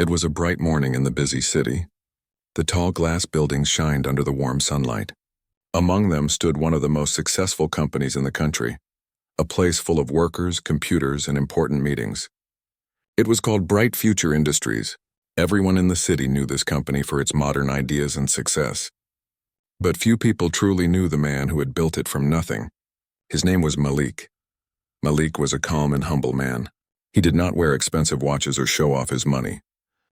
It was a bright morning in the busy city. The tall glass buildings shined under the warm sunlight. Among them stood one of the most successful companies in the country, a place full of workers, computers, and important meetings. It was called Bright Future Industries. Everyone in the city knew this company for its modern ideas and success. But few people truly knew the man who had built it from nothing. His name was Malik. Malik was a calm and humble man. He did not wear expensive watches or show off his money.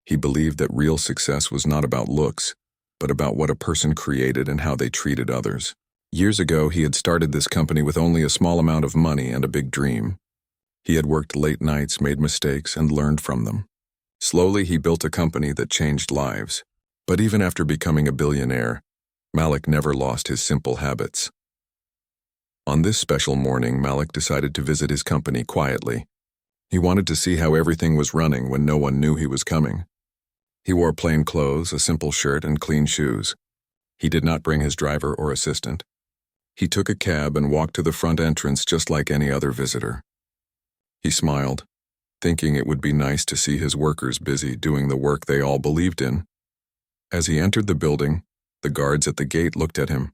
He believed that real success was not about looks, but about what a person created and how they treated others. Years ago, he had started this company with only a small amount of money and a big dream. He had worked late nights, made mistakes, and learned from them. Slowly, he built a company that changed lives. But even after becoming a billionaire, Malik never lost his simple habits. On this special morning, Malik decided to visit his company quietly. He wanted to see how everything was running when no one knew he was coming. He wore plain clothes, a simple shirt, and clean shoes. He did not bring his driver or assistant. He took a cab and walked to the front entrance just like any other visitor. He smiled, thinking it would be nice to see his workers busy doing the work they all believed in. As he entered the building, the guards at the gate looked at him.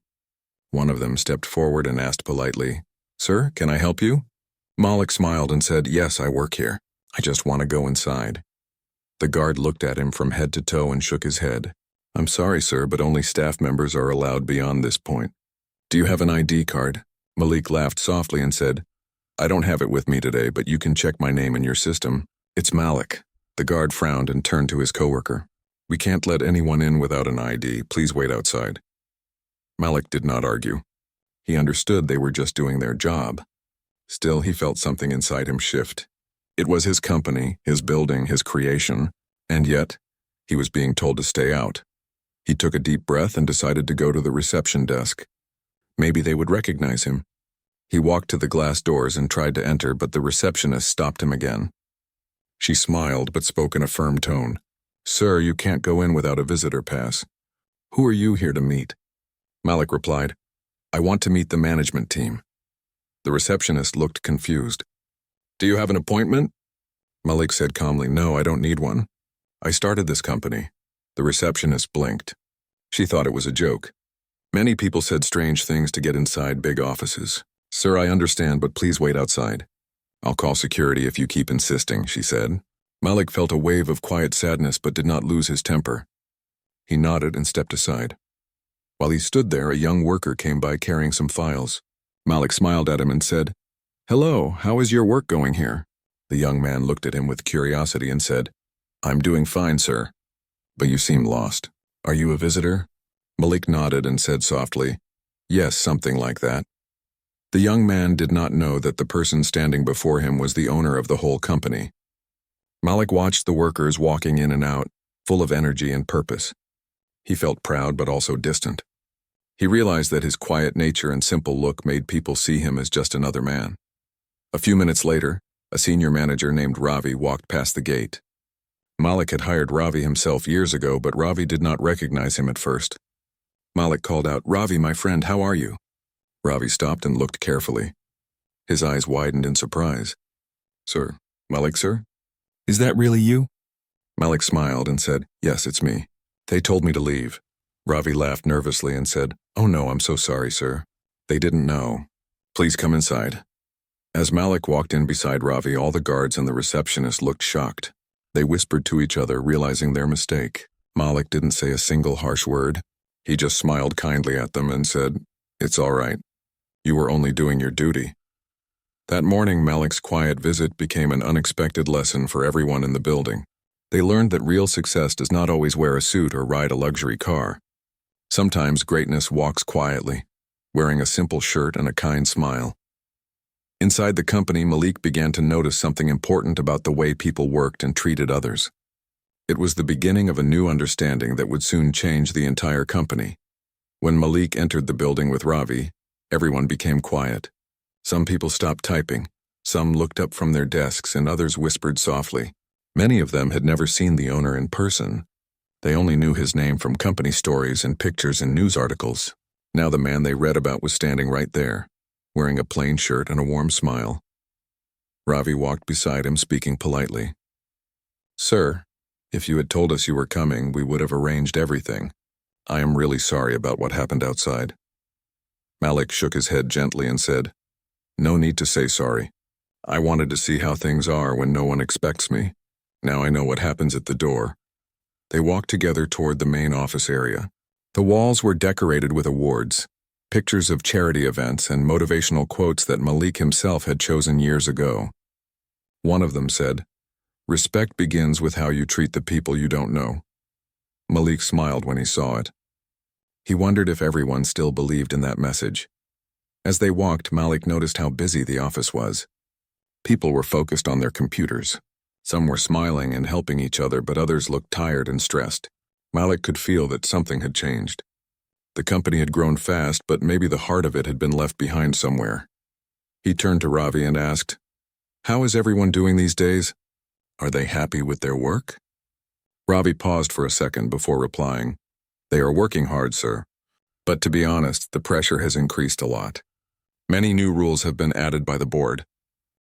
One of them stepped forward and asked politely, "Sir, can I help you?" Malik smiled and said, "Yes, I work here. I just want to go inside." The guard looked at him from head to toe and shook his head. "I'm sorry, sir, but only staff members are allowed beyond this point. Do you have an ID card?" Malik laughed softly and said, "I don't have it with me today, but you can check my name in your system. It's Malik." The guard frowned and turned to his coworker. "We can't let anyone in without an ID. Please wait outside." Malik did not argue. He understood they were just doing their job. Still, he felt something inside him shift. It was his company, his building, his creation, and yet, he was being told to stay out. He took a deep breath and decided to go to the reception desk. Maybe they would recognize him. He walked to the glass doors and tried to enter, but the receptionist stopped him again. She smiled but spoke in a firm tone. "Sir, you can't go in without a visitor pass. Who are you here to meet?" Malik replied, "I want to meet the management team." The receptionist looked confused. "Do you have an appointment?" Malik said calmly, "No, I don't need one. I started this company." The receptionist blinked. She thought it was a joke. Many people said strange things to get inside big offices. "Sir, I understand, but please wait outside. I'll call security if you keep insisting," she said. Malik felt a wave of quiet sadness but did not lose his temper. He nodded and stepped aside. While he stood there, a young worker came by carrying some files. Malik smiled at him and said, "Hello, how is your work going here?" The young man looked at him with curiosity and said, "I'm doing fine, sir. But you seem lost. Are you a visitor?" Malik nodded and said softly, "Yes, something like that." The young man did not know that the person standing before him was the owner of the whole company. Malik watched the workers walking in and out, full of energy and purpose. He felt proud but also distant. He realized that his quiet nature and simple look made people see him as just another man. A few minutes later, a senior manager named Ravi walked past the gate. Malik had hired Ravi himself years ago, but Ravi did not recognize him at first. Malik called out, "Ravi, my friend, how are you?" Ravi stopped and looked carefully. His eyes widened in surprise. "Sir, Malik, sir? Is that really you?" Malik smiled and said, "Yes, it's me. They told me to leave." Ravi laughed nervously and said, "Oh no, I'm so sorry, sir. They didn't know. Please come inside." As Malik walked in beside Ravi, all the guards and the receptionist looked shocked. They whispered to each other, realizing their mistake. Malik didn't say a single harsh word. He just smiled kindly at them and said, "It's all right. You were only doing your duty." That morning, Malik's quiet visit became an unexpected lesson for everyone in the building. They learned that real success does not always wear a suit or ride a luxury car. Sometimes greatness walks quietly, wearing a simple shirt and a kind smile. Inside the company, Malik began to notice something important about the way people worked and treated others. It was the beginning of a new understanding that would soon change the entire company. When Malik entered the building with Ravi, everyone became quiet. Some people stopped typing, some looked up from their desks, and others whispered softly. Many of them had never seen the owner in person. They only knew his name from company stories and pictures in news articles. Now the man they read about was standing right there, wearing a plain shirt and a warm smile. Ravi walked beside him, speaking politely. "Sir, If you had told us you were coming, we would have arranged everything. I am really sorry about what happened outside." Malik shook his head gently and said, "No need to say sorry. I wanted to see how things are when no one expects me. Now I know what happens at the door." They walked together toward the main office area. The walls were decorated with awards, pictures of charity events, and motivational quotes that Malik himself had chosen years ago. One of them said, "Respect begins with how you treat the people you don't know." Malik smiled when he saw it. He wondered if everyone still believed in that message. As they walked, Malik noticed how busy the office was. People were focused on their computers. Some were smiling and helping each other, but others looked tired and stressed. Malik could feel that something had changed. The company had grown fast, but maybe the heart of it had been left behind somewhere. He turned to Ravi and asked, "How is everyone doing these days? Are they happy with their work?" Ravi paused for a second before replying, "They are working hard, sir. But to be honest, the pressure has increased a lot. Many new rules have been added by the board.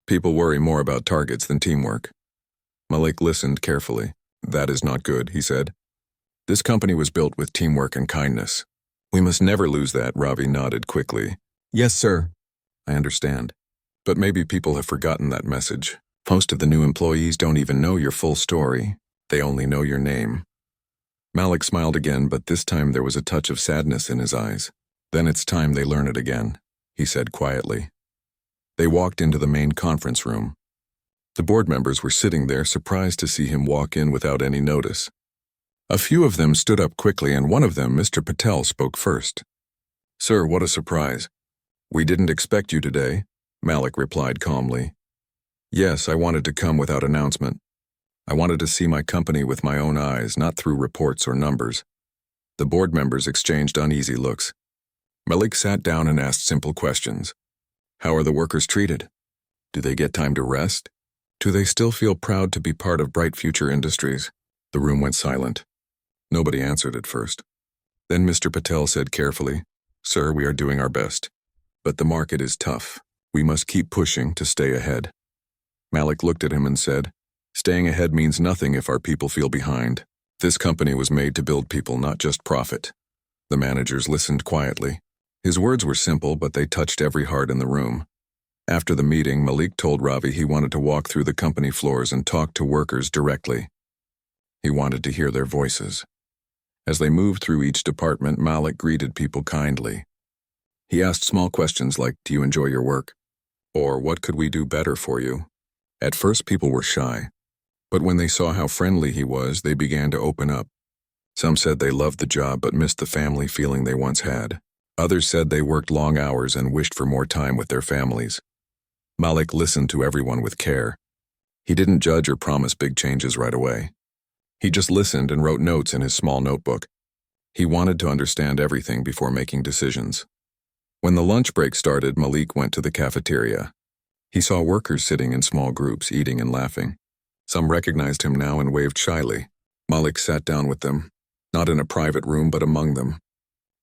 People worry more about targets than teamwork." Malik listened carefully. "That is not good," he said. "This company was built with teamwork and kindness. We must never lose that." Ravi nodded quickly. "Yes, sir. I understand. But maybe people have forgotten that message. Most of the new employees don't even know your full story. They only know your name." Malik smiled again, but this time there was a touch of sadness in his eyes. "Then it's time they learn it again," he said quietly. They walked into the main conference room. The board members were sitting there, surprised to see him walk in without any notice. A few of them stood up quickly, and one of them, Mr. Patel, spoke first. "Sir, what a surprise. We didn't expect you today," Malik replied calmly. "Yes, I wanted to come without announcement. I wanted to see my company with my own eyes, not through reports or numbers." The board members exchanged uneasy looks. Malik sat down and asked simple questions. How are the workers treated? Do they get time to rest? Do they still feel proud to be part of bright future industries? The room went silent. Nobody answered at first. Then Mr. Patel said carefully, "Sir, we are doing our best. But the market is tough. We must keep pushing to stay ahead." Malik looked at him and said, "Staying ahead means nothing if our people feel behind. This company was made to build people, not just profit." The managers listened quietly. His words were simple, but they touched every heart in the room. After the meeting, Malik told Ravi he wanted to walk through the company floors and talk to workers directly. He wanted to hear their voices. As they moved through each department, Malik greeted people kindly. He asked small questions like, "Do you enjoy your work?" Or, "What could we do better for you?" At first, people were shy. But when they saw how friendly he was, they began to open up. Some said they loved the job but missed the family feeling they once had. Others said they worked long hours and wished for more time with their families. Malik listened to everyone with care. He didn't judge or promise big changes right away. He just listened and wrote notes in his small notebook. He wanted to understand everything before making decisions. When the lunch break started, Malik went to the cafeteria. He saw workers sitting in small groups, eating and laughing. Some recognized him now and waved shyly. Malik sat down with them, not in a private room but among them.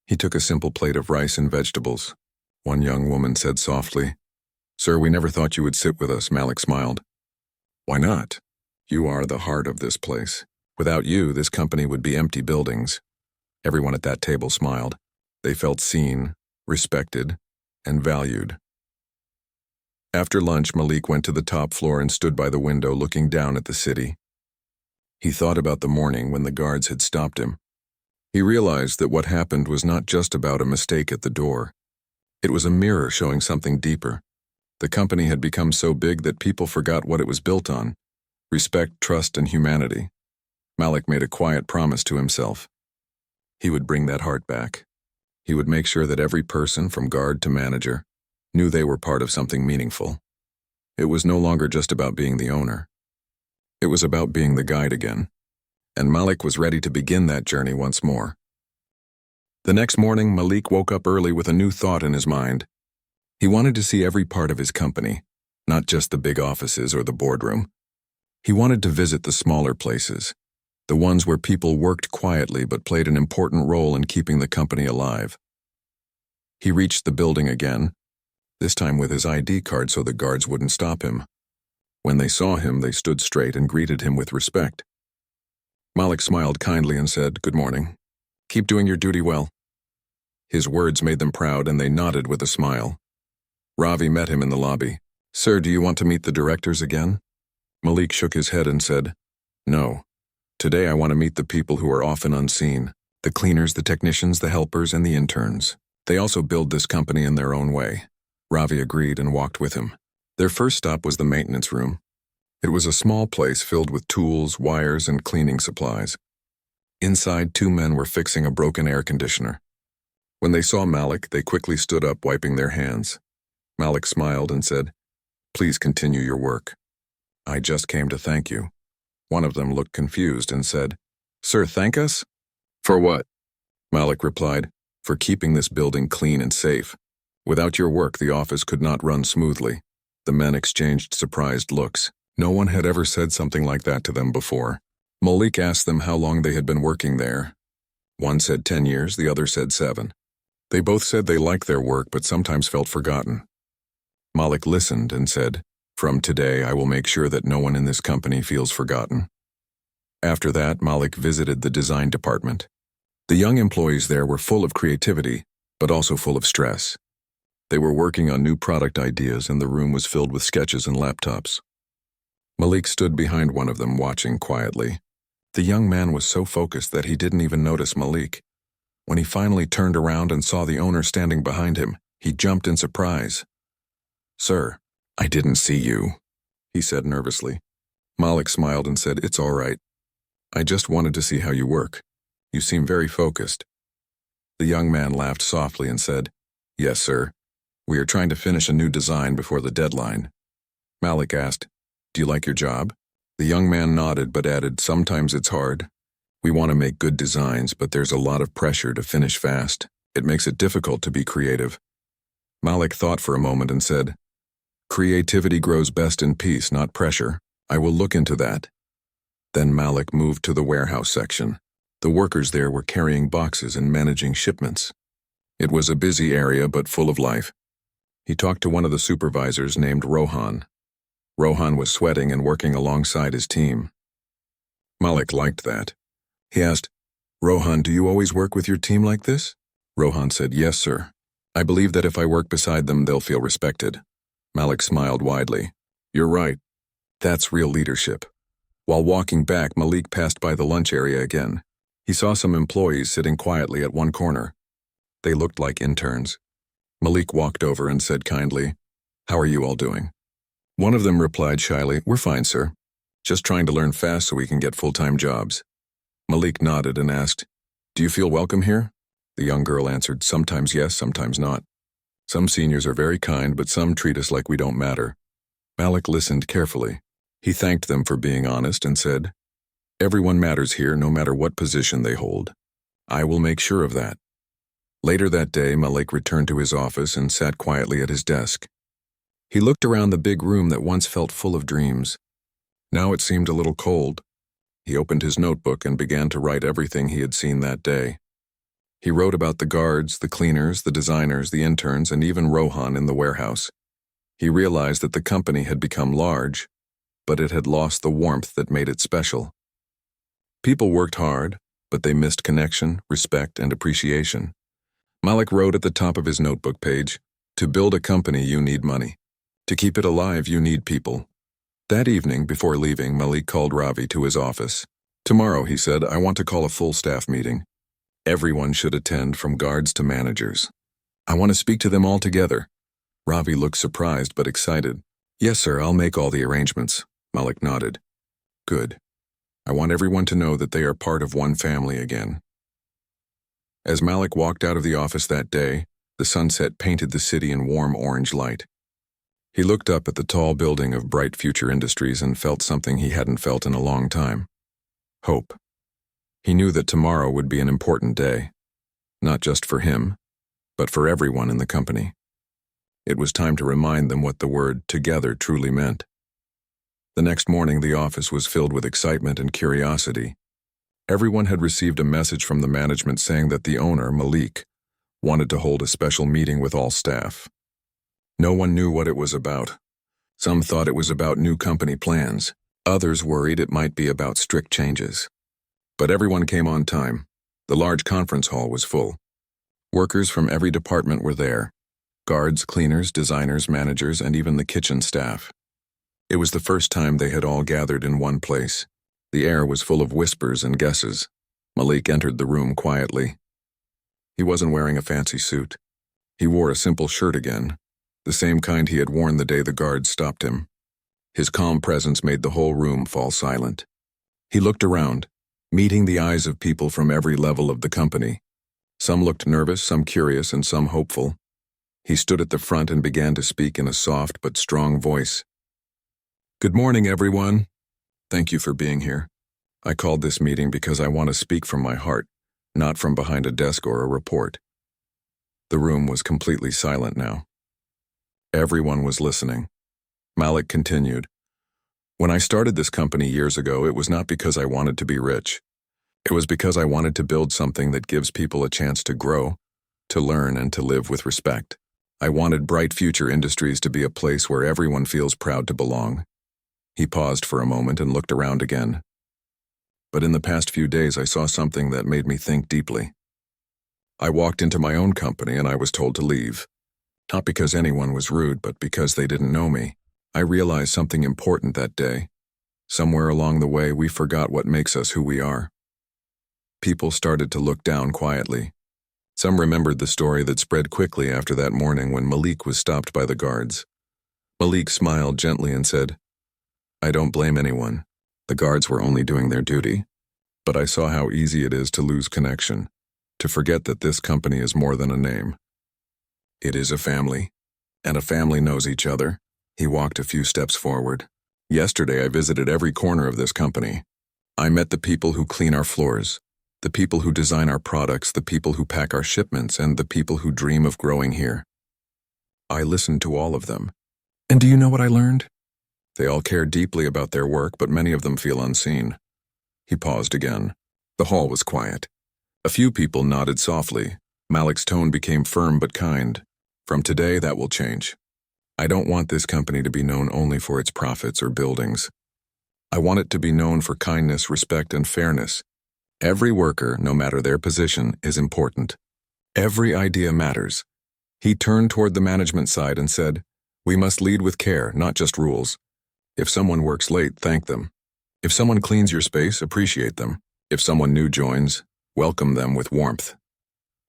He took a simple plate of rice and vegetables. One young woman said softly, "Sir, we never thought you would sit with us." Malik smiled. "Why not? You are the heart of this place. Without you, this company would be empty buildings." Everyone at that table smiled. They felt seen, respected, and valued. After lunch, Malik went to the top floor and stood by the window looking down at the city. He thought about the morning when the guards had stopped him. He realized that what happened was not just about a mistake at the door. It was a mirror showing something deeper. The company had become so big that people forgot what it was built on: respect, trust, and humanity. Malik made a quiet promise to himself. He would bring that heart back. He would make sure that every person, from guard to manager, knew they were part of something meaningful. It was no longer just about being the owner. It was about being the guide again. And Malik was ready to begin that journey once more. The next morning, Malik woke up early with a new thought in his mind. He wanted to see every part of his company, not just the big offices or the boardroom. He wanted to visit the smaller places, the ones where people worked quietly but played an important role in keeping the company alive. He reached the building again, this time with his ID card so the guards wouldn't stop him. When they saw him, they stood straight and greeted him with respect. Malik smiled kindly and said, "Good morning. Keep doing your duty well." His words made them proud and they nodded with a smile. Ravi met him in the lobby. "Sir, do you want to meet the directors again?" Malik shook his head and said, "No. Today I want to meet the people who are often unseen. The cleaners, the technicians, the helpers, and the interns. They also build this company in their own way." Ravi agreed and walked with him. Their first stop was the maintenance room. It was a small place filled with tools, wires, and cleaning supplies. Inside, two men were fixing a broken air conditioner. When they saw Malik, they quickly stood up, wiping their hands. Malik smiled and said, "Please continue your work. I just came to thank you." One of them looked confused and said, "Sir, thank us?" "For what?" Malik replied, "For keeping this building clean and safe. Without your work, the office could not run smoothly." The men exchanged surprised looks. No one had ever said something like that to them before. Malik asked them how long they had been working there. One said 10 years, the other said 7. They both said they liked their work but sometimes felt forgotten. Malik listened and said, "From today, I will make sure that no one in this company feels forgotten." After that, Malik visited the design department. The young employees there were full of creativity, but also full of stress. They were working on new product ideas and the room was filled with sketches and laptops. Malik stood behind one of them, watching quietly. The young man was so focused that he didn't even notice Malik. When he finally turned around and saw the owner standing behind him, he jumped in surprise. "Sir, I didn't see you," he said nervously. Malik smiled and said, "It's all right. I just wanted to see how you work. You seem very focused." The young man laughed softly and said, "Yes, sir. We are trying to finish a new design before the deadline." Malik asked, "Do you like your job?" The young man nodded but added, "Sometimes it's hard. We want to make good designs, but there's a lot of pressure to finish fast. It makes it difficult to be creative." Malik thought for a moment and said, "Creativity grows best in peace, not pressure. I will look into that." Then Malik moved to the warehouse section. The workers there were carrying boxes and managing shipments. It was a busy area but full of life. He talked to one of the supervisors named Rohan. Rohan was sweating and working alongside his team. Malik liked that. He asked, "Rohan, do you always work with your team like this?" Rohan said, "Yes, sir. I believe that if I work beside them, they'll feel respected." Malik smiled widely. "You're right. That's real leadership." While walking back, Malik passed by the lunch area again. He saw some employees sitting quietly at one corner. They looked like interns. Malik walked over and said kindly, "How are you all doing?" One of them replied shyly, "We're fine, sir. Just trying to learn fast so we can get full-time jobs." Malik nodded and asked, "Do you feel welcome here?" The young girl answered, "Sometimes yes, sometimes not. Some seniors are very kind, but some treat us like we don't matter." Malik listened carefully. He thanked them for being honest and said, "Everyone matters here, no matter what position they hold. I will make sure of that." Later that day, Malik returned to his office and sat quietly at his desk. He looked around the big room that once felt full of dreams. Now it seemed a little cold. He opened his notebook and began to write everything he had seen that day. He wrote about the guards, the cleaners, the designers, the interns, and even Rohan in the warehouse. He realized that the company had become large, but it had lost the warmth that made it special. People worked hard, but they missed connection, respect, and appreciation. Malik wrote at the top of his notebook page, "To build a company, you need money. To keep it alive, you need people." That evening, before leaving, Malik called Ravi to his office. "Tomorrow," he said, "I want to call a full staff meeting. Everyone should attend, from guards to managers. I want to speak to them all together." Ravi looked surprised but excited. "Yes, sir, I'll make all the arrangements." Malik nodded. "Good. I want everyone to know that they are part of one family again." As Malik walked out of the office that day, the sunset painted the city in warm orange light. He looked up at the tall building of Bright Future Industries and felt something he hadn't felt in a long time. Hope. He knew that tomorrow would be an important day, not just for him, but for everyone in the company. It was time to remind them what the word "together" truly meant. The next morning, the office was filled with excitement and curiosity. Everyone had received a message from the management saying that the owner, Malik, wanted to hold a special meeting with all staff. No one knew what it was about. Some thought it was about new company plans. Others worried it might be about strict changes. But everyone came on time. The large conference hall was full. Workers from every department were there. Guards, cleaners, designers, managers, and even the kitchen staff. It was the first time they had all gathered in one place. The air was full of whispers and guesses. Malik entered the room quietly. He wasn't wearing a fancy suit. He wore a simple shirt again, the same kind he had worn the day the guards stopped him. His calm presence made the whole room fall silent. He looked around, meeting the eyes of people from every level of the company. Some looked nervous, some curious, and some hopeful. He stood at the front and began to speak in a soft but strong voice. "Good morning, everyone. Thank you for being here. I called this meeting because I want to speak from my heart, not from behind a desk or a report." The room was completely silent now. Everyone was listening. Malik continued. "When I started this company years ago, it was not because I wanted to be rich. It was because I wanted to build something that gives people a chance to grow, to learn, and to live with respect. I wanted Bright Future Industries to be a place where everyone feels proud to belong." He paused for a moment and looked around again. "But in the past few days, I saw something that made me think deeply. I walked into my own company and I was told to leave. Not because anyone was rude, but because they didn't know me. I realized something important that day. Somewhere along the way, we forgot what makes us who we are." People started to look down quietly. Some remembered the story that spread quickly after that morning when Malik was stopped by the guards. Malik smiled gently and said, "I don't blame anyone. The guards were only doing their duty. But I saw how easy it is to lose connection, to forget that this company is more than a name. It is a family, and a family knows each other." He walked a few steps forward. "Yesterday I visited every corner of this company. I met the people who clean our floors, the people who design our products, the people who pack our shipments, and the people who dream of growing here. I listened to all of them. And do you know what I learned? They all care deeply about their work, but many of them feel unseen." He paused again. The hall was quiet. A few people nodded softly. Malik's tone became firm but kind. "From today, that will change. I don't want this company to be known only for its profits or buildings. I want it to be known for kindness, respect, and fairness. Every worker, no matter their position, is important. Every idea matters." He turned toward the management side and said, "We must lead with care, not just rules. If someone works late, thank them. If someone cleans your space, appreciate them. If someone new joins, welcome them with warmth."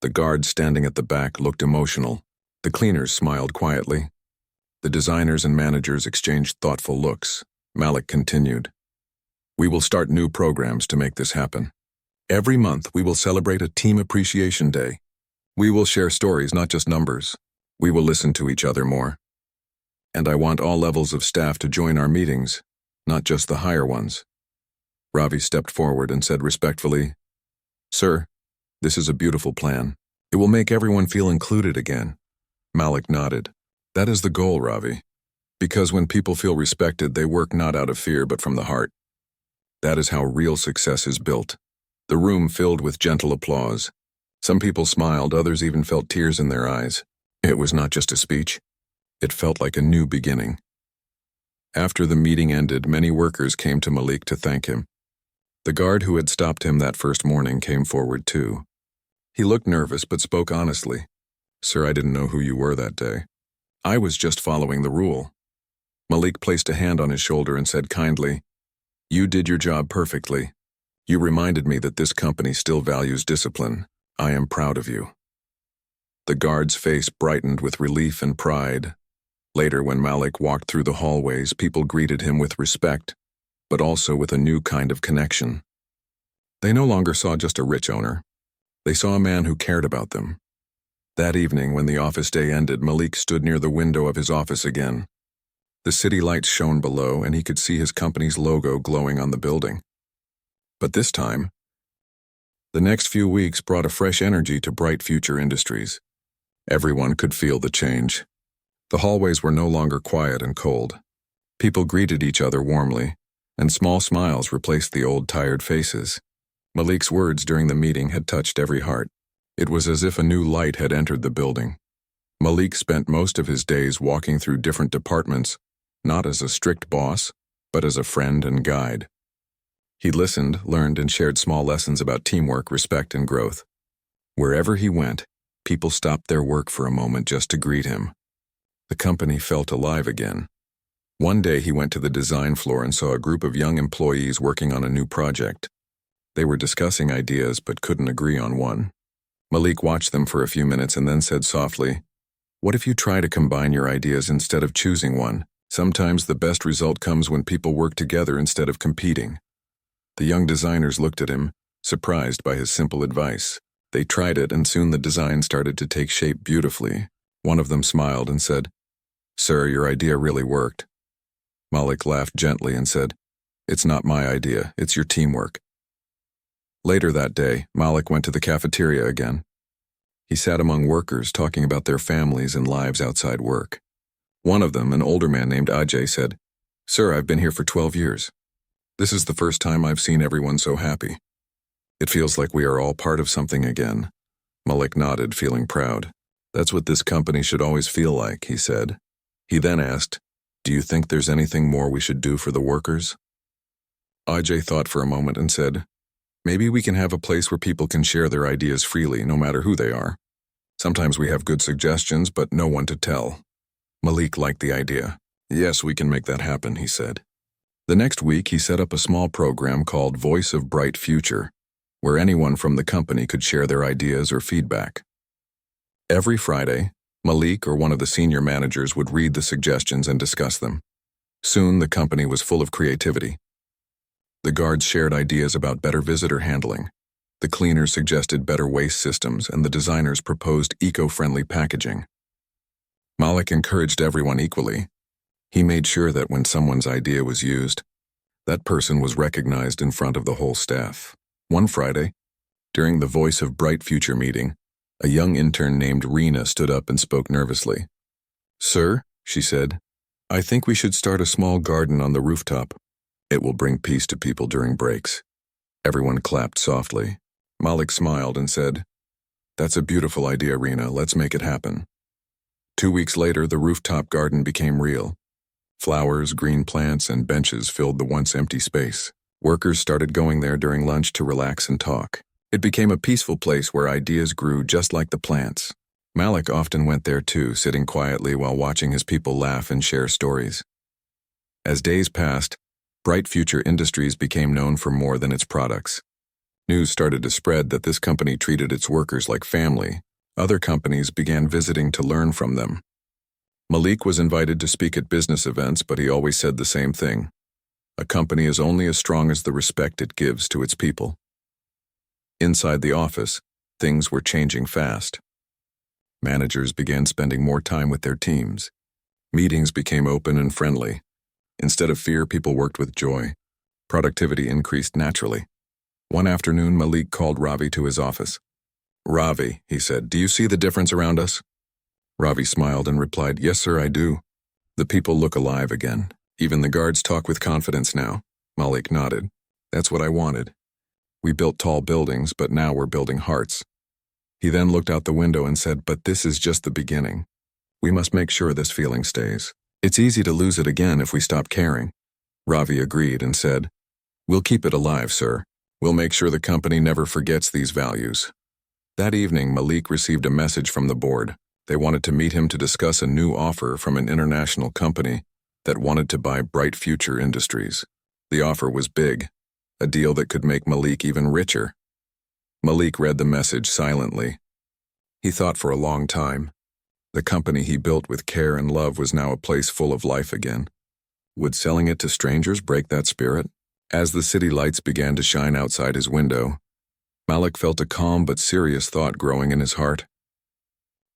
The guards standing at the back looked emotional. The cleaners smiled quietly. The designers and managers exchanged thoughtful looks. Malik continued, "We will start new programs to make this happen. Every month, we will celebrate a Team Appreciation Day. We will share stories, not just numbers. We will listen to each other more. And I want all levels of staff to join our meetings, not just the higher ones." Ravi stepped forward and said respectfully, "Sir, this is a beautiful plan. It will make everyone feel included again." Malik nodded. "That is the goal, Ravi. Because when people feel respected, they work not out of fear but from the heart. That is how real success is built." The room filled with gentle applause. Some people smiled, others even felt tears in their eyes. It was not just a speech. It felt like a new beginning. After the meeting ended, many workers came to Malik to thank him. The guard who had stopped him that first morning came forward too. He looked nervous but spoke honestly. "Sir, I didn't know who you were that day. I was just following the rule." Malik placed a hand on his shoulder and said kindly, "You did your job perfectly. You reminded me that this company still values discipline. I am proud of you." The guard's face brightened with relief and pride. Later, when Malik walked through the hallways, people greeted him with respect, but also with a new kind of connection. They no longer saw just a rich owner. They saw a man who cared about them. That evening, when the office day ended, Malik stood near the window of his office again. The city lights shone below, and he could see his company's logo glowing on the building. But this time, the next few weeks brought a fresh energy to Bright Future Industries. Everyone could feel the change. The hallways were no longer quiet and cold. People greeted each other warmly, and small smiles replaced the old tired faces. Malik's words during the meeting had touched every heart. It was as if a new light had entered the building. Malik spent most of his days walking through different departments, not as a strict boss, but as a friend and guide. He listened, learned, and shared small lessons about teamwork, respect, and growth. Wherever he went, people stopped their work for a moment just to greet him. The company felt alive again. One day he went to the design floor and saw a group of young employees working on a new project. They were discussing ideas but couldn't agree on one. Malik watched them for a few minutes and then said softly, "What if you try to combine your ideas instead of choosing one? Sometimes the best result comes when people work together instead of competing." The young designers looked at him, surprised by his simple advice. They tried it, and soon the design started to take shape beautifully. One of them smiled and said, "Sir, your idea really worked." Malik laughed gently and said, "It's not my idea, it's your teamwork." Later that day, Malik went to the cafeteria again. He sat among workers talking about their families and lives outside work. One of them, an older man named Ajay, said, "Sir, I've been here for 12 years. This is the first time I've seen everyone so happy. It feels like we are all part of something again." Malik nodded, feeling proud. "That's what this company should always feel like," he said. He then asked, "Do you think there's anything more we should do for the workers?" Ajay thought for a moment and said, "Maybe we can have a place where people can share their ideas freely, no matter who they are. Sometimes we have good suggestions, but no one to tell." Malik liked the idea. "Yes, we can make that happen," he said. The next week, he set up a small program called Voice of Bright Future, where anyone from the company could share their ideas or feedback. Every Friday, Malik or one of the senior managers would read the suggestions and discuss them. Soon, the company was full of creativity. The guards shared ideas about better visitor handling. The cleaners suggested better waste systems, and the designers proposed eco-friendly packaging. Malik encouraged everyone equally. He made sure that when someone's idea was used, that person was recognized in front of the whole staff. One Friday, during the Voice of Bright Future meeting, a young intern named Reena stood up and spoke nervously. "Sir," she said, "I think we should start a small garden on the rooftop. It will bring peace to people during breaks." Everyone clapped softly. Malik smiled and said, "That's a beautiful idea, Reena. Let's make it happen." 2 weeks later, the rooftop garden became real. Flowers, green plants, and benches filled the once empty space. Workers started going there during lunch to relax and talk. It became a peaceful place where ideas grew just like the plants. Malik often went there too, sitting quietly while watching his people laugh and share stories. As days passed, Bright Future Industries became known for more than its products. News started to spread that this company treated its workers like family. Other companies began visiting to learn from them. Malik was invited to speak at business events, but he always said the same thing. A company is only as strong as the respect it gives to its people. Inside the office, things were changing fast. Managers began spending more time with their teams. Meetings became open and friendly. Instead of fear, people worked with joy. Productivity increased naturally. One afternoon, Malik called Ravi to his office. "Ravi," he said, "do you see the difference around us?" Ravi smiled and replied, "Yes, sir, I do. The people look alive again. Even the guards talk with confidence now." Malik nodded. "That's what I wanted. We built tall buildings, but now we're building hearts." He then looked out the window and said, "But this is just the beginning. We must make sure this feeling stays. It's easy to lose it again if we stop caring." Ravi agreed and said, "We'll keep it alive, sir. We'll make sure the company never forgets these values." That evening, Malik received a message from the board. They wanted to meet him to discuss a new offer from an international company that wanted to buy Bright Future Industries. The offer was big, a deal that could make Malik even richer. Malik read the message silently. He thought for a long time. The company he built with care and love was now a place full of life again. Would selling it to strangers break that spirit? As the city lights began to shine outside his window, Malik felt a calm but serious thought growing in his heart.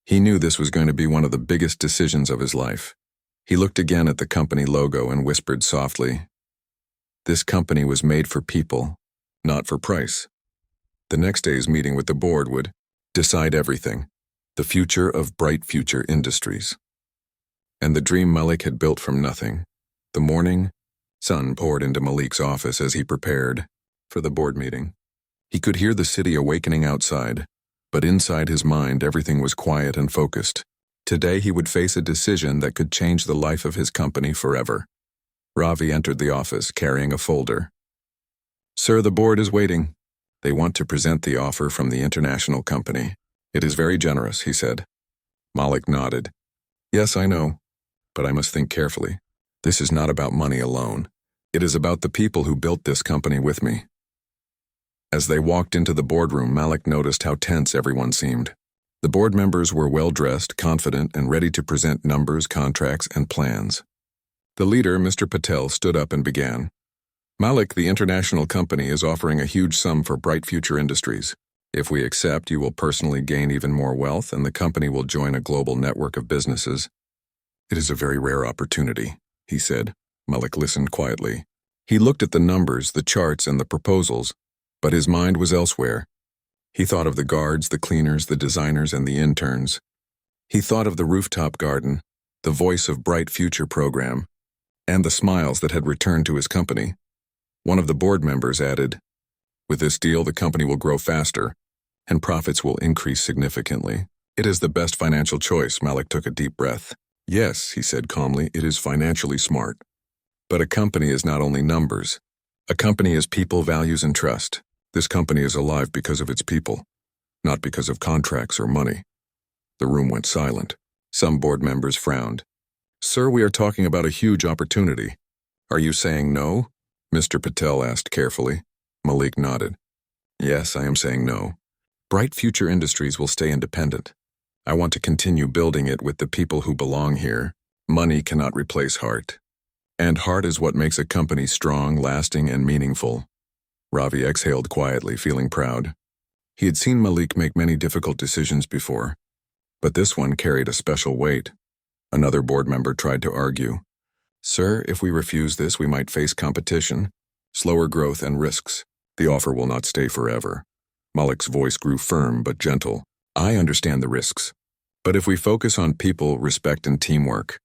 He knew this was going to be one of the biggest decisions of his life. He looked again at the company logo and whispered softly, "This company was made for people, not for price." The next day's meeting with the board would decide everything, the future of Bright Future Industries. And the dream Malik had built from nothing. The morning sun poured into Malik's office as he prepared for the board meeting. He could hear the city awakening outside, but inside his mind everything was quiet and focused. Today he would face a decision that could change the life of his company forever. Ravi entered the office carrying a folder. Sir, the board is waiting. They want to present the offer from the international company. It is very generous, he said. Malik nodded. Yes, I know, but I must think carefully. This is not about money alone. It is about the people who built this company with me. As they walked into the boardroom, Malik noticed how tense everyone seemed. The board members were well-dressed, confident, and ready to present numbers, contracts, and plans. The leader, Mr. Patel, stood up and began. Malik, the international company, is offering a huge sum for Bright Future Industries. If we accept, you will personally gain even more wealth, and the company will join a global network of businesses. It is a very rare opportunity, he said. Malik listened quietly. He looked at the numbers, the charts, and the proposals, but his mind was elsewhere. He thought of the guards, the cleaners, the designers, and the interns. He thought of the rooftop garden, the Voice of Bright Future program, and the smiles that had returned to his company. One of the board members added, with this deal, the company will grow faster, and profits will increase significantly. It is the best financial choice. Malik took a deep breath. Yes, he said calmly, it is financially smart. But a company is not only numbers. A company is people, values, and trust. This company is alive because of its people, not because of contracts or money. The room went silent. Some board members frowned. Sir, we are talking about a huge opportunity. Are you saying no? Mr. Patel asked carefully. Malik nodded. Yes, I am saying no. Bright Future Industries will stay independent. I want to continue building it with the people who belong here. Money cannot replace heart. And heart is what makes a company strong, lasting, and meaningful. Ravi exhaled quietly, feeling proud. He had seen Malik make many difficult decisions before, but this one carried a special weight. Another board member tried to argue. Sir, if we refuse this, we might face competition, slower growth, and risks. The offer will not stay forever. Malik's voice grew firm but gentle. I understand the risks. But if we focus on people, respect, and teamwork,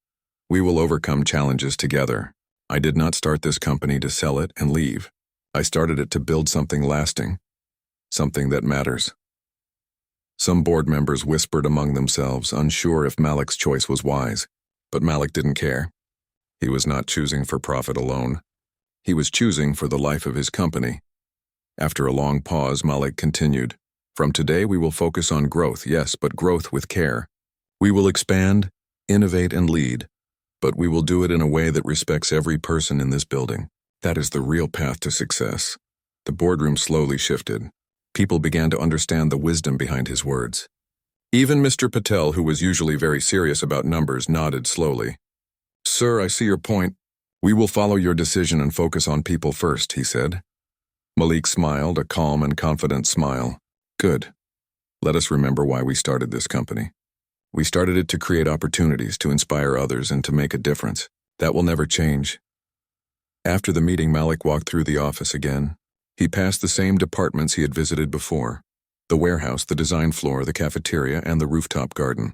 we will overcome challenges together. I did not start this company to sell it and leave. I started it to build something lasting, something that matters. Some board members whispered among themselves, unsure if Malik's choice was wise. But Malik didn't care. He was not choosing for profit alone. He was choosing for the life of his company. After a long pause, Malik continued. From today, we will focus on growth, yes, but growth with care. We will expand, innovate, and lead, but we will do it in a way that respects every person in this building. That is the real path to success. The boardroom slowly shifted. People began to understand the wisdom behind his words. Even Mr. Patel, who was usually very serious about numbers, nodded slowly. Sir, I see your point. We will follow your decision and focus on people first, he said. Malik smiled, a calm and confident smile. Good. Let us remember why we started this company. We started it to create opportunities, to inspire others, and to make a difference. That will never change. After the meeting, Malik walked through the office again. He passed the same departments he had visited before. The warehouse, the design floor, the cafeteria, and the rooftop garden.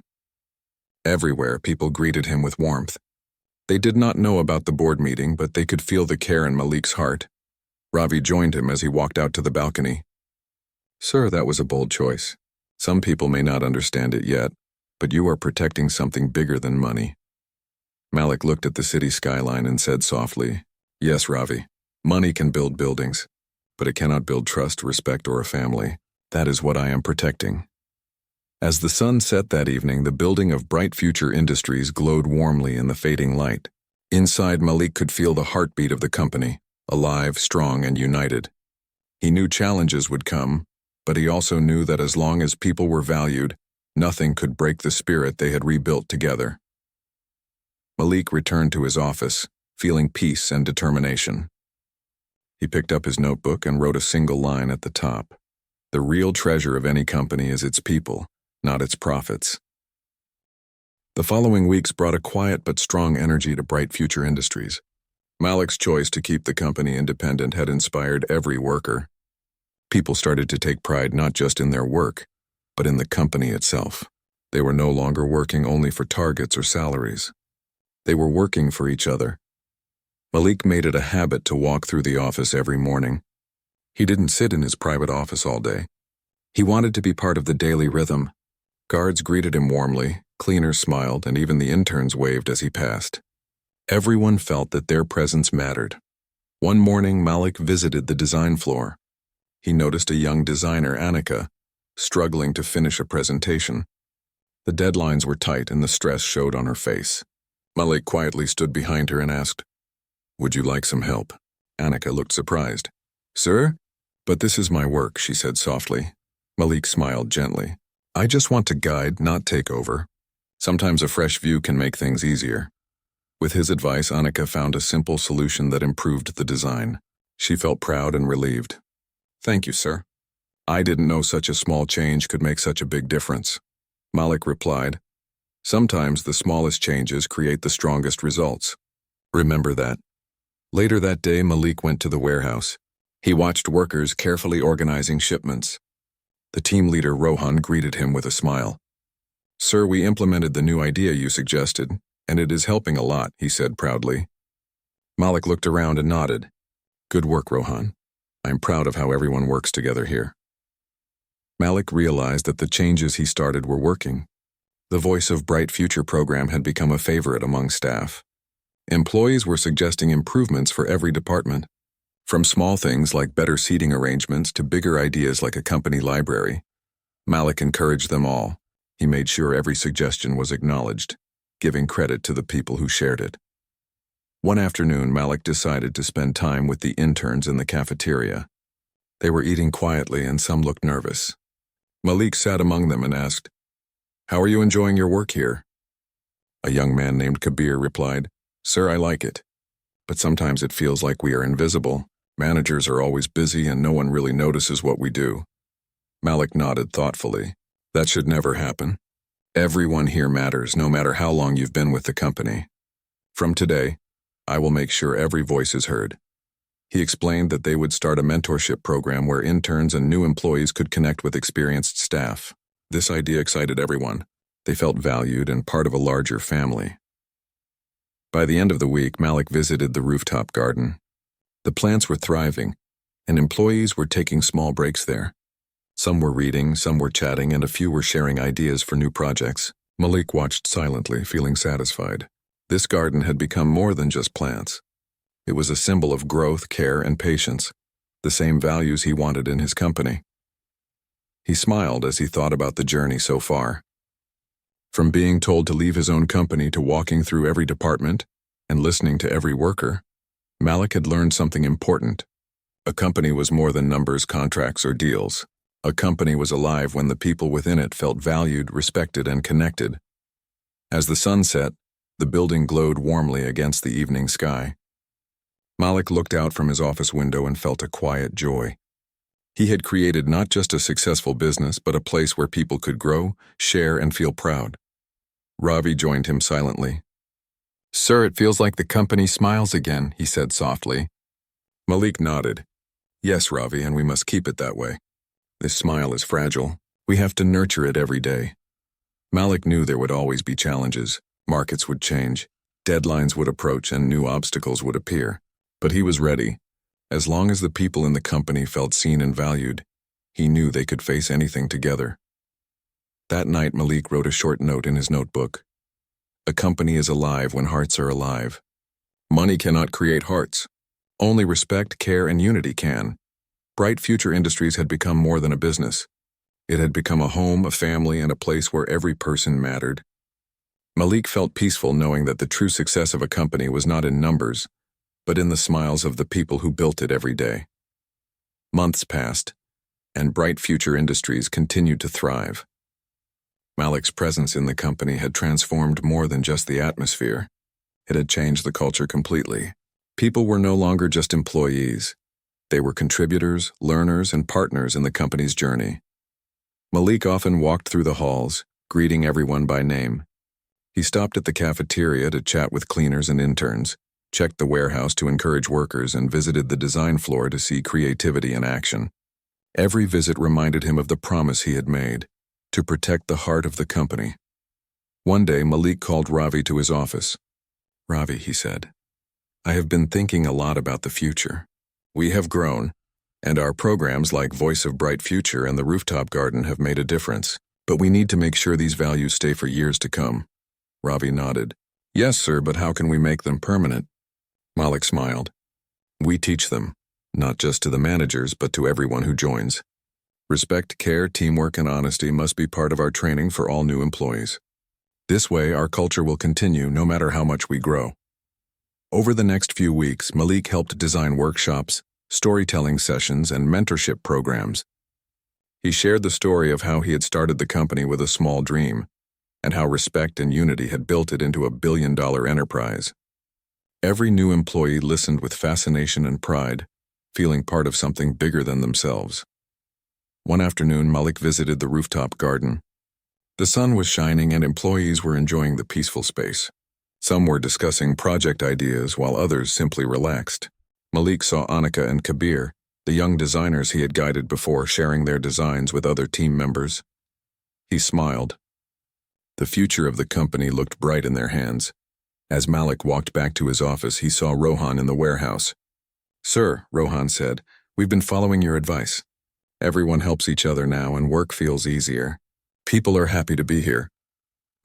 Everywhere, people greeted him with warmth. They did not know about the board meeting, but they could feel the care in Malik's heart. Ravi joined him as he walked out to the balcony. Sir, that was a bold choice. Some people may not understand it yet, but you are protecting something bigger than money. Malik looked at the city skyline and said softly, Yes, Ravi, money can build buildings, but it cannot build trust, respect, or a family. That is what I am protecting. As the sun set that evening, the building of Bright Future Industries glowed warmly in the fading light. Inside, Malik could feel the heartbeat of the company, alive, strong, and united. He knew challenges would come, but he also knew that as long as people were valued, nothing could break the spirit they had rebuilt together. Malik returned to his office, feeling peace and determination. He picked up his notebook and wrote a single line at the top. The real treasure of any company is its people, not its profits. The following weeks brought a quiet but strong energy to Bright Future Industries. Malik's choice to keep the company independent had inspired every worker. People started to take pride not just in their work, but in the company itself. They were no longer working only for targets or salaries. They were working for each other. Malik made it a habit to walk through the office every morning. He didn't sit in his private office all day. He wanted to be part of the daily rhythm. Guards greeted him warmly, cleaners smiled, and even the interns waved as he passed. Everyone felt that their presence mattered. One morning, Malik visited the design floor. He noticed a young designer, Annika, struggling to finish a presentation. The deadlines were tight and the stress showed on her face. Malik quietly stood behind her and asked, "Would you like some help?" Annika looked surprised. "Sir? But this is my work," she said softly. Malik smiled gently. "I just want to guide, not take over. Sometimes a fresh view can make things easier." With his advice, Annika found a simple solution that improved the design. She felt proud and relieved. "Thank you, sir. I didn't know such a small change could make such a big difference." Malik replied, "Sometimes the smallest changes create the strongest results. Remember that." Later that day, Malik went to the warehouse. He watched workers carefully organizing shipments. The team leader, Rohan, greeted him with a smile. "Sir, we implemented the new idea you suggested, and it is helping a lot," he said proudly. Malik looked around and nodded. "Good work, Rohan. I'm proud of how everyone works together here." Malik realized that the changes he started were working. The Voice of Bright Future program had become a favorite among staff. Employees were suggesting improvements for every department, from small things like better seating arrangements to bigger ideas like a company library. Malik encouraged them all. He made sure every suggestion was acknowledged, giving credit to the people who shared it. One afternoon, Malik decided to spend time with the interns in the cafeteria. They were eating quietly and some looked nervous. Malik sat among them and asked, "How are you enjoying your work here?" A young man named Kabir replied, "Sir, I like it. But sometimes it feels like we are invisible. Managers are always busy and no one really notices what we do." Malik nodded thoughtfully. "That should never happen. Everyone here matters, no matter how long you've been with the company. From today, I will make sure every voice is heard." He explained that they would start a mentorship program where interns and new employees could connect with experienced staff. This idea excited everyone. They felt valued and part of a larger family. By the end of the week, Malik visited the rooftop garden. The plants were thriving, and employees were taking small breaks there. Some were reading, some were chatting, and a few were sharing ideas for new projects. Malik watched silently, feeling satisfied. This garden had become more than just plants. It was a symbol of growth, care, and patience, the same values he wanted in his company. He smiled as he thought about the journey so far. From being told to leave his own company to walking through every department and listening to every worker, Malik had learned something important. A company was more than numbers, contracts, or deals. A company was alive when the people within it felt valued, respected, and connected. As the sun set, the building glowed warmly against the evening sky. Malik looked out from his office window and felt a quiet joy. He had created not just a successful business, but a place where people could grow, share, and feel proud. Ravi joined him silently. "Sir, it feels like the company smiles again," he said softly. Malik nodded. "Yes, Ravi, and we must keep it that way. This smile is fragile. We have to nurture it every day." Malik knew there would always be challenges. Markets would change, deadlines would approach, and new obstacles would appear. But he was ready. As long as the people in the company felt seen and valued, he knew they could face anything together. That night, Malik wrote a short note in his notebook. "A company is alive when hearts are alive. Money cannot create hearts. Only respect, care, and unity can." Bright Future Industries had become more than a business. It had become a home, a family, and a place where every person mattered. Malik felt peaceful knowing that the true success of a company was not in numbers, but in the smiles of the people who built it every day. Months passed, and Bright Future Industries continued to thrive. Malik's presence in the company had transformed more than just the atmosphere. It had changed the culture completely. People were no longer just employees. They were contributors, learners, and partners in the company's journey. Malik often walked through the halls, greeting everyone by name. He stopped at the cafeteria to chat with cleaners and interns, checked the warehouse to encourage workers, and visited the design floor to see creativity in action. Every visit reminded him of the promise he had made, to protect the heart of the company. One day, Malik called Ravi to his office. "Ravi," he said, "I have been thinking a lot about the future. We have grown, and our programs like Voice of Bright Future and the Rooftop Garden have made a difference, but we need to make sure these values stay for years to come." Ravi nodded. "Yes, sir, but how can we make them permanent?" Malik smiled. We teach them, not just to the managers, but to everyone who joins. Respect, care, teamwork, and honesty must be part of our training for all new employees. This way, our culture will continue no matter how much we grow. Over the next few weeks, Malik helped design workshops, storytelling sessions, and mentorship programs. He shared the story of how he had started the company with a small dream, and how respect and unity had built it into a billion-dollar enterprise. Every new employee listened with fascination and pride, feeling part of something bigger than themselves. One afternoon, Malik visited the rooftop garden. The sun was shining and employees were enjoying the peaceful space. Some were discussing project ideas while others simply relaxed. Malik saw Annika and Kabir, the young designers he had guided before, sharing their designs with other team members. He smiled. The future of the company looked bright in their hands. As Malik walked back to his office, he saw Rohan in the warehouse. "Sir," Rohan said, "we've been following your advice. Everyone helps each other now and work feels easier. People are happy to be here."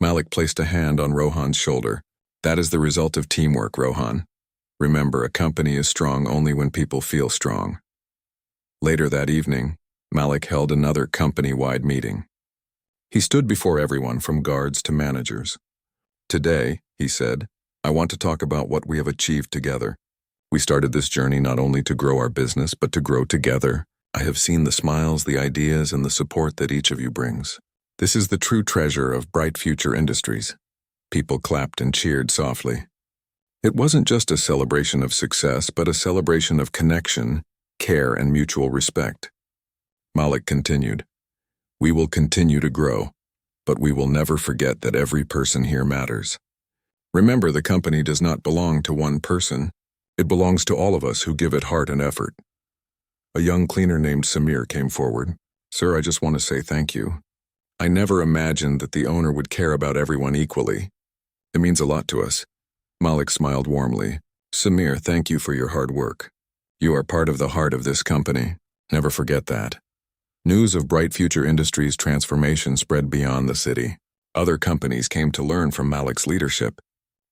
Malik placed a hand on Rohan's shoulder. "That is the result of teamwork, Rohan. Remember, a company is strong only when people feel strong." Later that evening, Malik held another company-wide meeting. He stood before everyone from guards to managers. "Today," he said, "I want to talk about what we have achieved together. We started this journey not only to grow our business, but to grow together. I have seen the smiles, the ideas, and the support that each of you brings. This is the true treasure of Bright Future Industries." People clapped and cheered softly. It wasn't just a celebration of success, but a celebration of connection, care, and mutual respect. Malik continued, "We will continue to grow, but we will never forget that every person here matters. Remember, the company does not belong to one person. It belongs to all of us who give it heart and effort." A young cleaner named Samir came forward. "Sir, I just want to say thank you. I never imagined that the owner would care about everyone equally. It means a lot to us." Malik smiled warmly. "Samir, thank you for your hard work. You are part of the heart of this company. Never forget that." News of Bright Future Industries' transformation spread beyond the city. Other companies came to learn from Malik's leadership.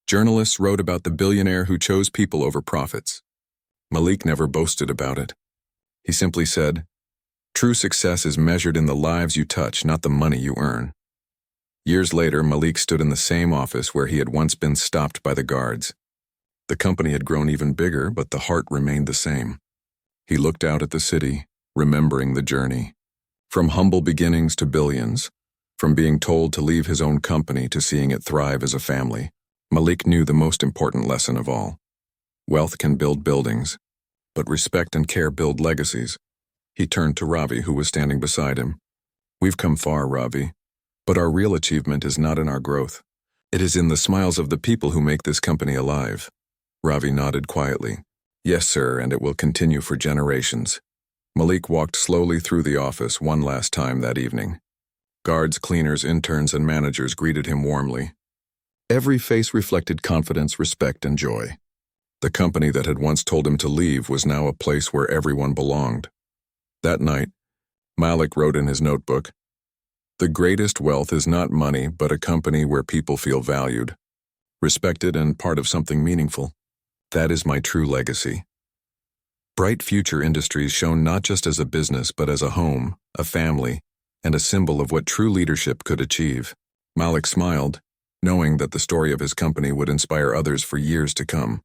Journalists wrote about the billionaire who chose people over profits. Malik never boasted about it. He simply said, "True success is measured in the lives you touch, not the money you earn." Years later, Malik stood in the same office where he had once been stopped by the guards. The company had grown even bigger, but the heart remained the same. He looked out at the city, remembering the journey. From humble beginnings to billions, from being told to leave his own company to seeing it thrive as a family, Malik knew the most important lesson of all. Wealth can build buildings, but respect and care build legacies. He turned to Ravi, who was standing beside him. "We've come far, Ravi, but our real achievement is not in our growth. It is in the smiles of the people who make this company alive." Ravi nodded quietly. "Yes, sir, and it will continue for generations." Malik walked slowly through the office one last time that evening. Guards, cleaners, interns, and managers greeted him warmly. Every face reflected confidence, respect, and joy. The company that had once told him to leave was now a place where everyone belonged. That night, Malik wrote in his notebook, "The greatest wealth is not money, but a company where people feel valued, respected, and part of something meaningful. That is my true legacy." Bright Future Industries shone not just as a business, but as a home, a family, and a symbol of what true leadership could achieve. Malik smiled, knowing that the story of his company would inspire others for years to come.